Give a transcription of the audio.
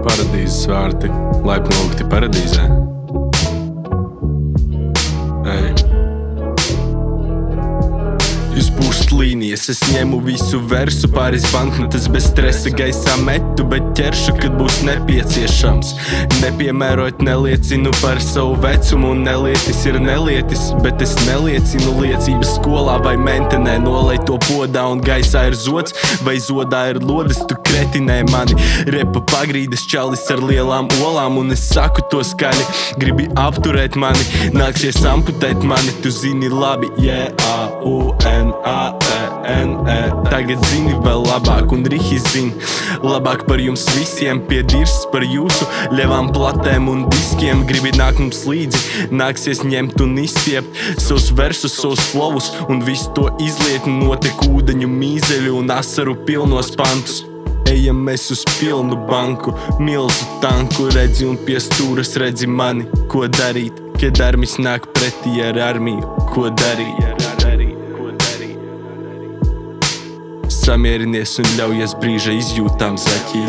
Paradīzes vārti, laipni lūgti paradīzē. Izpūst līnijas, es ņemu visu versu pāris banknotes bez stresa gaisā metu, bet ķeršu, kad būs nepieciešams. Nepiemērot neliecinu par savu vecumu, un nelietis ir nelietis, bet es neliecinu liecības skolā vai mentenē. Nolej to podā un gaisā ir zods, vai zodā ir lodes, tu kretinē mani. Repa pagrīdes čalis ar lielām olām, un es saku to skaļi. Gribi apturēt mani, nāksies amputēt mani, tu zini labi, J-A-U-N A-E-N-E. Tagad zini vēl labāk, un Rihi zin labāk par jums visiem. Pie dirsas par jūsu ļevām platēm un diskiem. Gribi nākt mums līdzi, nāksies ņemt un izstiept savus versus, savus slovus, un visu to izliet notek ūdeņu mīzeļu un asaru pilnos pantus. Ejam mēs uz pilnu banku, milzu tanku, redzi un pie stūras redzi mani. Ko darīt, kad armis nāk pretī ar armiju? Ko darīt? Samierinies un ļaujies brīža izjūtām zaķī.